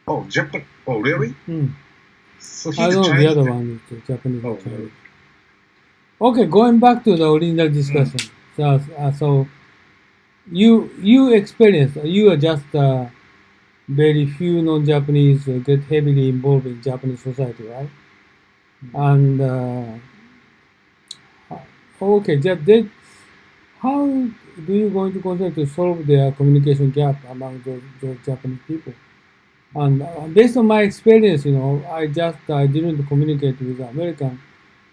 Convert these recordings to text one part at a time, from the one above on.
Oh, Japan. Oh, really? So I he's a don't know the Chinese. other one is Japanese or Oh, Chinese. really? Okay, going back to the original Mm. discussion. So you experienced, you are just very few non-Japanese get heavily involved in Japanese society, right? Mm. And okay, how do you going to consider to solve their communication gap among those Japanese people? And based on my experience, I didn't communicate with American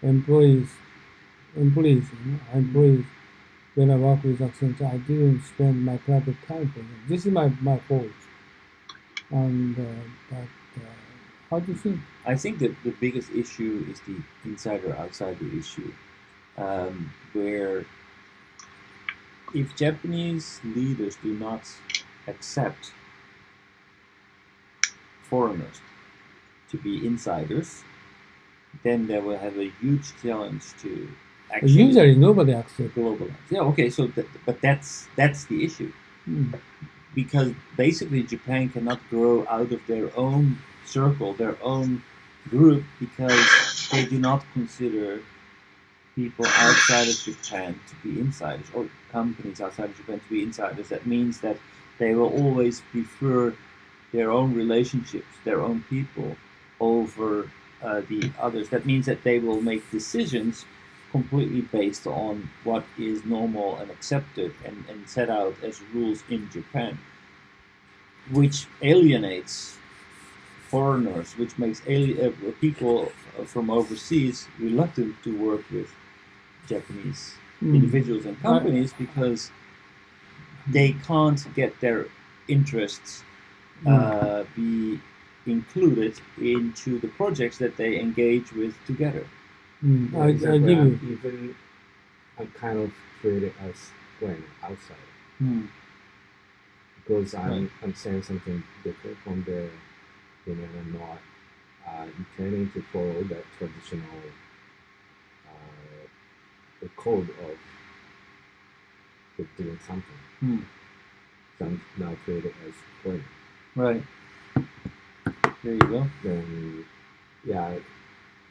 employees, Mm. employees when I work with Accenture. I didn't spend my private time for them. This is my fault. And but how do you think? I think that the biggest issue is the insider outsider issue, where if Japanese leaders do not accept foreigners to be insiders, then they will have a huge challenge to actually Usually nobody accepts. globalize. Yeah, okay, so but that's the issue, Mm. because basically Japan cannot grow out of their own circle, their own group, because they do not consider people outside of Japan to be insiders, or companies outside of Japan to be insiders. That means that they will always prefer their own relationships, their own people, over the others. That means that they will make decisions completely based on what is normal and accepted and set out as rules in Japan, which alienates foreigners, which makes people from overseas reluctant to work with Japanese Mm. individuals and I, companies, because they can't get their interests mm. be included into the projects that they engage with together. Mm. Yeah, I exactly. give you. Even I'm kind of treated as foreign outside Hmm. because Right. I'm saying something different from the I'm not intending to follow that traditional the code of doing something. Hmm. So I'm now treated as foreign. Right. There you go. Then yeah,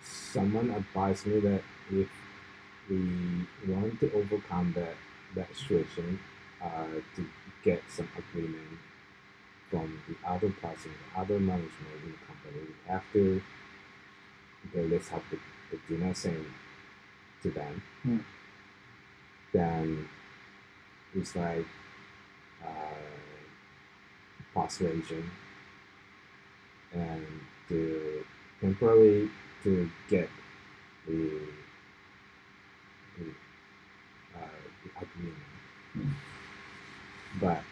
someone advised me that if we want to overcome that situation, to get some agreement from the other person, the other management in the company, we have to let's have the dinner saying to them. Hmm. Then it's like persuasion and to temporarily to get the the, the agreement, Hmm. but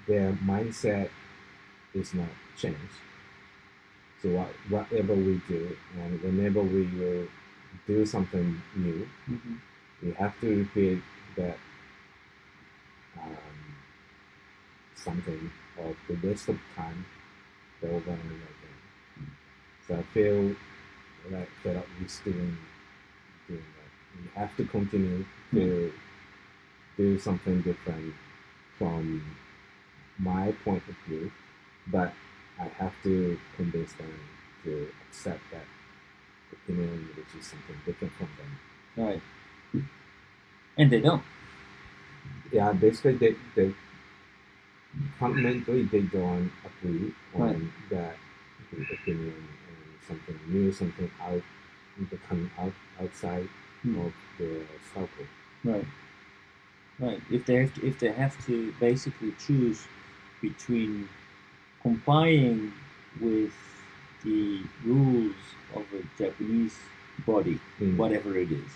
their mindset is not changed. So whatever we do, and whenever we will do something new, Mm-hmm. we have to repeat that um, something of the waste of time over and over again. So I feel like fed up with doing that. We have to continue to do something different from my point of view, but I have to convince them to accept that opinion, which is something different from them. Right. And they don't. Yeah, basically they fundamentally they don't agree on Right. that the opinion and something new, something out coming outside Hmm. of the circle. Right. Right. If they have to basically choose between complying with the rules of a Japanese body, whatever it is,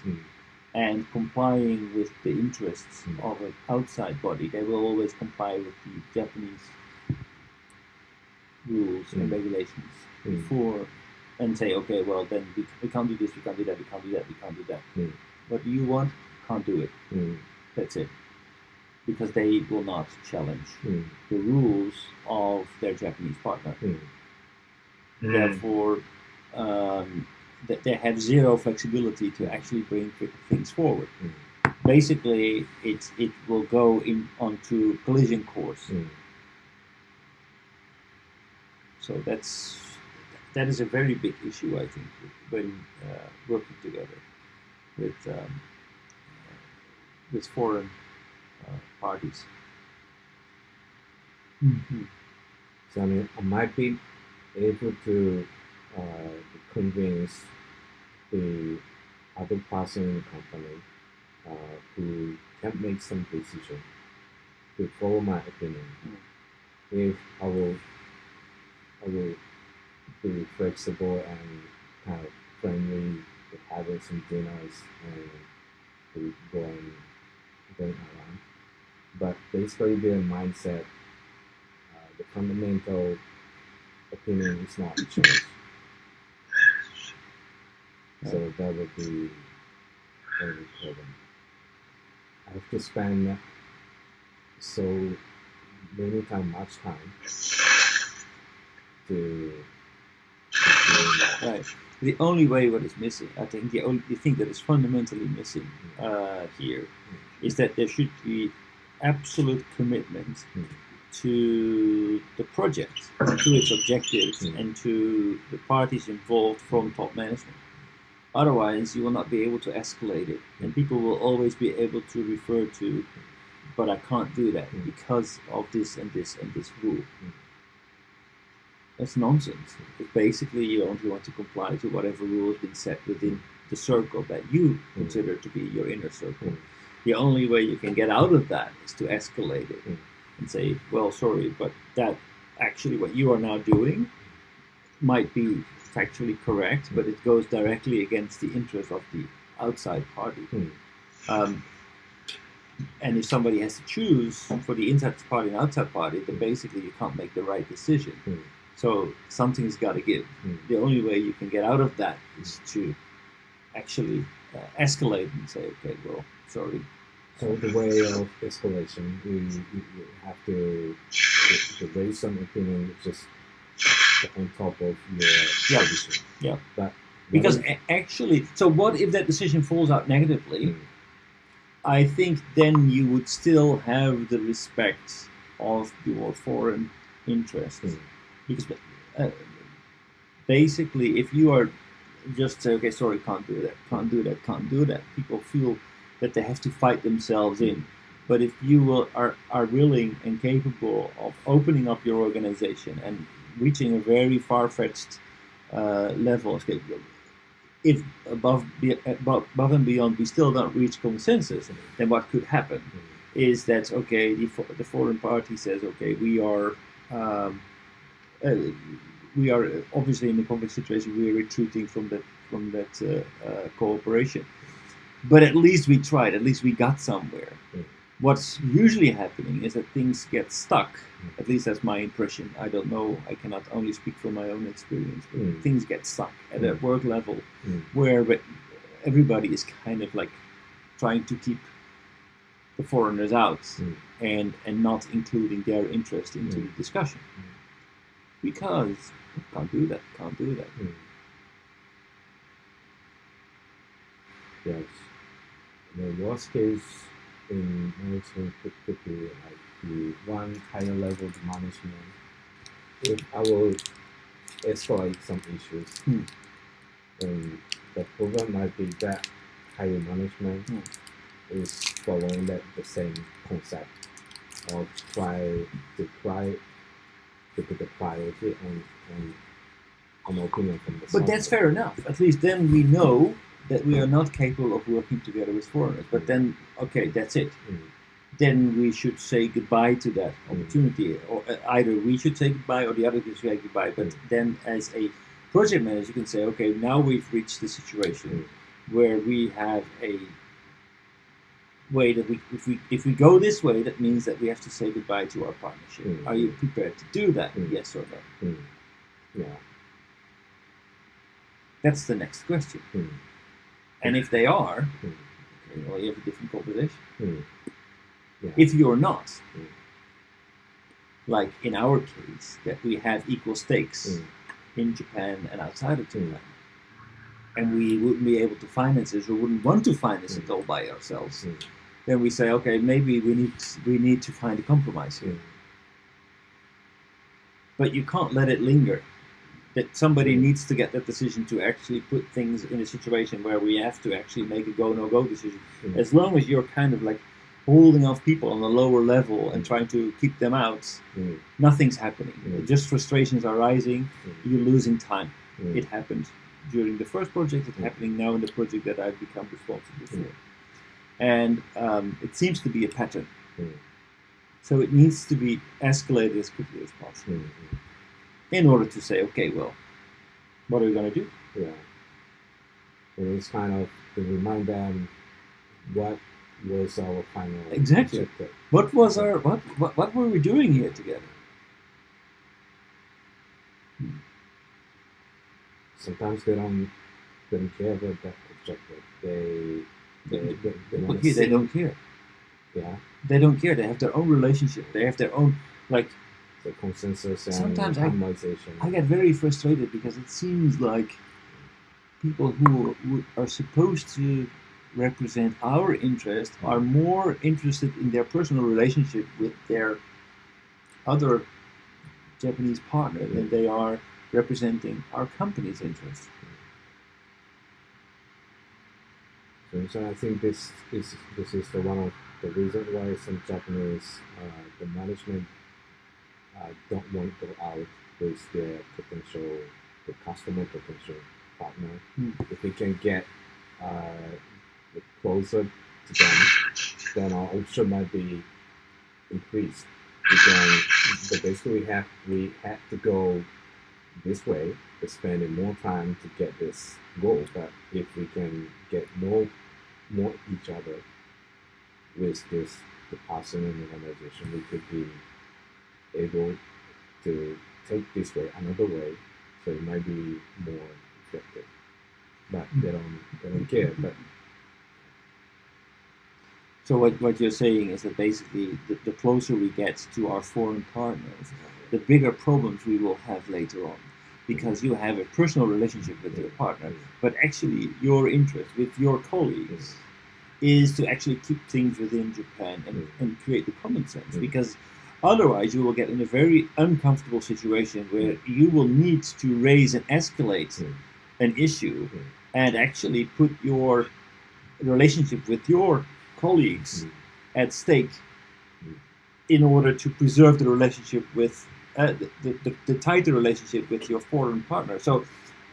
and complying with the interests of an outside body, they will always comply with the Japanese rules and regulations before, and say, okay, well then we can't do this, we can't do that, we can't do that, we can't do that. What do you want? Can't do it. That's it. Because they will not challenge the rules of their Japanese partner. Therefore, that they have zero flexibility to actually bring things forward. Basically, it will go in onto collision course. So that is a very big issue, I think, when working together with foreign parties. Mm. So I mean, I might be able to convince the other person in the company who can make some decision to follow my opinion. If I will be flexible and kind of friendly, with having some dinners and we going around. But basically, their mindset, the fundamental opinion is not changed. So that would be very problem. I have to spend so much time to do that. Right. The only way what is missing, I think the thing that is fundamentally missing here is that there should be absolute commitment to the project, to its objectives, and to the parties involved from top management. Otherwise, you will not be able to escalate it, and people will always be able to refer to, but I can't do that because of this and this and this rule. That's nonsense. Basically, you only want to comply to whatever rule has been set within the circle that you consider to be your inner circle. The only way you can get out of that is to escalate it and say, well, sorry, but that actually what you are now doing might be factually correct, but it goes directly against the interest of the outside party. And if somebody has to choose for the inside party and outside party, then basically you can't make the right decision. So something's got to give. The only way you can get out of that is to actually escalate and say, okay, well, sorry. So the way of escalation, you have to raise some opinion just on top of your position. Yeah. But because actually, so what if that decision falls out negatively? I think then you would still have the respect of your foreign interests. Because basically, if you are just say, okay, sorry, can't do that, people feel that they have to fight themselves in. But if you are willing and capable of opening up your organization and reaching a very far-fetched level, if above and beyond we still don't reach consensus, then what could happen is that, okay, the foreign party says, okay, we are obviously in a conflict situation, we are retreating from that cooperation. But at least we tried, at least we got somewhere. What's usually happening is that things get stuck. At least that's my impression. I don't know, I cannot only speak from my own experience, but things get stuck at a work level where everybody is kind of like trying to keep the foreigners out and not including their interest into the discussion. Because can't do that. Yes. The worst case in management could be like the one higher level of management. If I will escalate some issues, then the problem might be that higher management is following the same concept of try to put the priority on an opinion from the But that's fair enough. At least then we know that we are not capable of working together with foreigners. But then, okay, that's it. Then we should say goodbye to that opportunity. Or either we should say goodbye or the other should say goodbye. But then as a project manager, you can say, okay, now we've reached the situation where we have a way that if we go this way, that means that we have to say goodbye to our partnership. Are you prepared to do that? Yes or no? Yeah. That's the next question. And if they are, okay, well, you have a different conversation. If you're not, like in our case, that we have equal stakes in Japan and outside of Japan, and we wouldn't be able to finance this or wouldn't want to finance it all by ourselves, then we say, okay, maybe we need to find a compromise here. but you can't let it linger. That somebody needs to get that decision to actually put things in a situation where we have to actually make a go no go decision. As long as you're kind of like holding off people on a lower level and trying to keep them out, nothing's happening. Just frustrations are rising. You're losing time. It happened during the first project. It's happening now in the project that I've become responsible for, and it seems to be a pattern. So it needs to be escalated as quickly as possible. In order to say, okay, well, what are we going to do? Yeah. And it's kind of to remind them what was our final objective. What was our what were we doing here together? Sometimes they don't care about that objective. They don't care. Yeah. They don't care. They have their own relationship. They have their own the consensus and sometimes harmonization. I get very frustrated because it seems like people who are supposed to represent our interest are more interested in their personal relationship with their other Japanese partner than they are representing our company's interest. So I think this is one of the reasons why some Japanese the management don't want to go out with their the customer potential partner. If we can get closer to them, then our option might be increased. But basically we have to go this way, to spending more time to get this goal. But if we can get more each other with this the person in the organization, we could be able to take this way another way, so it might be more effective. But they don't care. But so what you're saying is that basically the closer we get to our foreign partners, the bigger problems we will have later on, because you have a personal relationship with your partner, but actually your interest with your colleagues is to actually keep things within Japan and create the common sense, because otherwise you will get in a very uncomfortable situation where you will need to raise and escalate an issue and actually put your relationship with your colleagues at stake in order to preserve the relationship with the tighter relationship with your foreign partner. So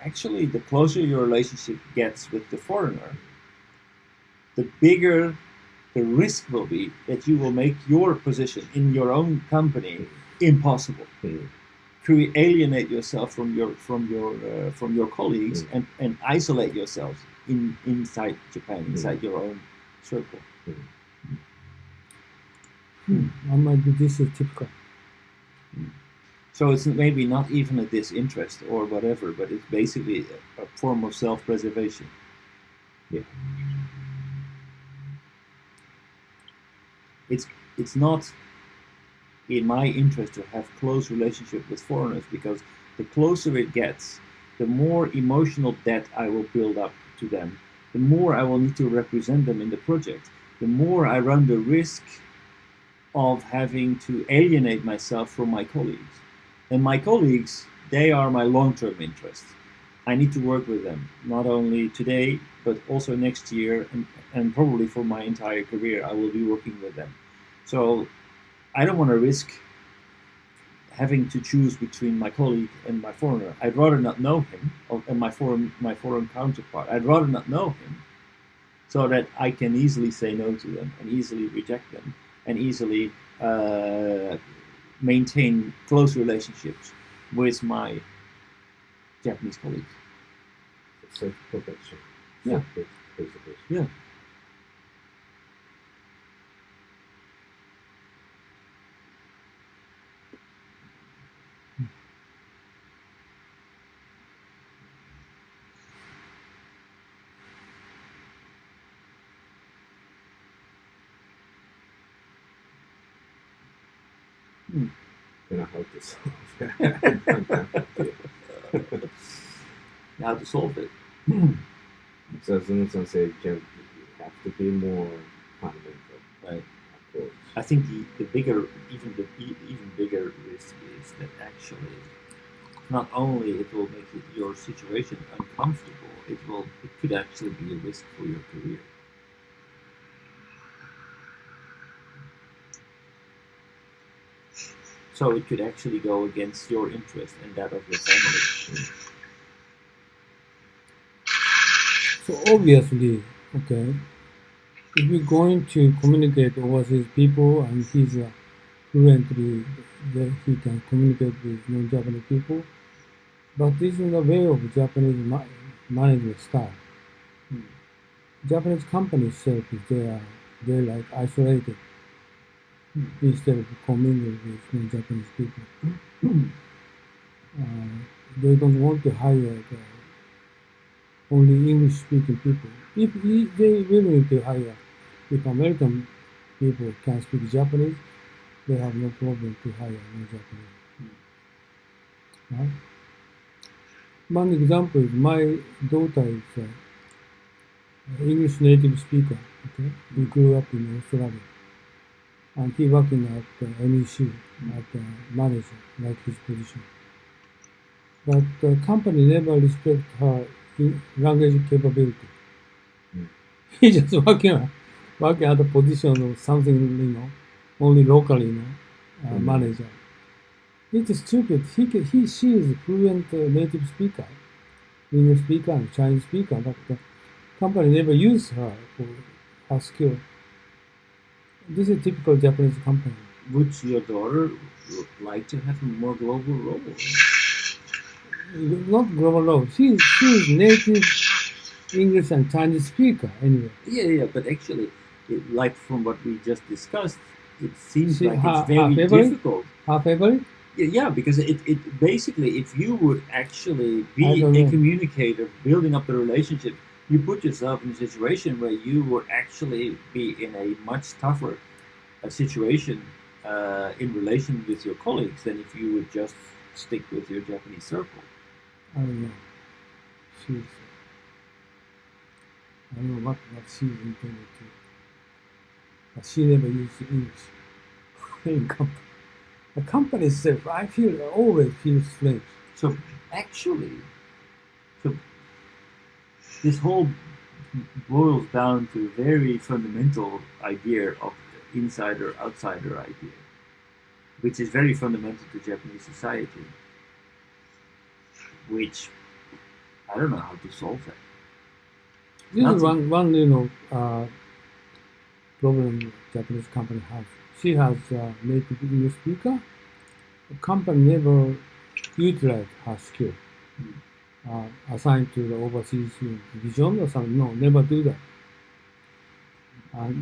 actually the closer your relationship gets with the foreigner, the bigger the risk will be that you will make your position in your own company impossible. Alienate yourself from your colleagues and isolate yourselves inside Japan, inside your own circle. Maybe this is typical. So it's maybe not even a disinterest or whatever, but it's basically a form of self-preservation. Yeah. It's not in my interest to have close relationship with foreigners, because the closer it gets, the more emotional debt I will build up to them, the more I will need to represent them in the project, the more I run the risk of having to alienate myself from my colleagues. And my colleagues, they are my long-term interest. I need to work with them, not only today, but also next year, and probably for my entire career, I will be working with them. So I don't want to risk having to choose between my colleague and my foreigner. I'd rather not know him, and my foreign counterpart. I'd rather not know him, so that I can easily say no to them and easily reject them and easily maintain close relationships with my Japanese colleagues. Self-protection. Yeah. Self-preservation. Yeah. Then how to solve it. How to solve it. So as soon as I say you have to be more fundamental, right? course. I think the bigger, even bigger risk is that actually not only it will make your situation uncomfortable, it could actually be a risk for your career. So it could actually go against your interest and that of your family. So obviously, okay, if you're going to communicate overseas people and he's fluently, he can communicate with non-Japanese people, but this is the way of Japanese management style. Japanese companies self, they're like isolated instead of commingling with non-Japanese people. They don't want to hire only English-speaking people. If they're willing to hire, if American people can speak Japanese, they have no problem to hire non-Japanese. Right? One example is my daughter is an English native speaker. Okay, he grew up in Australia, and he working at NEC at manager, like his position. But the company never respect her language capability. He just working at the position of something, only locally, manager. It's stupid. She is a fluent native speaker, English speaker and Chinese speaker, but the company never use her for her skill. This is a typical Japanese company. Would your daughter like to have a more global role? Not global role. She is native English and Chinese speaker anyway. Yeah, but actually, like from what we just discussed, it seems like her it's very difficult. Her favorite? Yeah, because it basically, if you would actually be a communicator, building up the relationship, you put yourself in a situation where you would actually be in a much tougher situation in relation with your colleagues than if you would just stick with your Japanese circle. I don't know. I don't know what she's intended to. But she never used English. The company itself, always feels strange. So actually, this whole boils down to a very fundamental idea of insider-outsider idea, which is very fundamental to Japanese society, which I don't know how to solve that. This is one problem Japanese company has. She has a native English speaker. The company never utilize her skill. Assigned to the overseas division or something. No, never do that.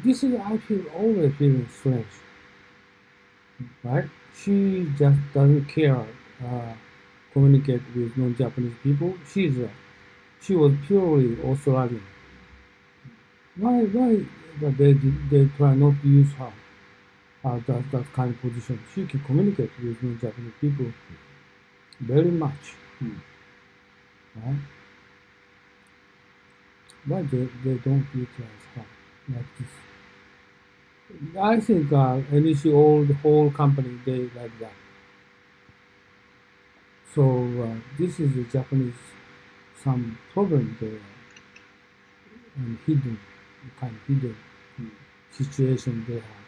This is, I feel, always feeling strange. Right? She just doesn't care communicate with non-Japanese people. She was purely Australian. Why they try not to use her that kind of position? She can communicate with non-Japanese people very much. Right? Why they don't utilize her like this? I think NEC whole company they like that. So this is the Japanese some problem there and hidden situation they have.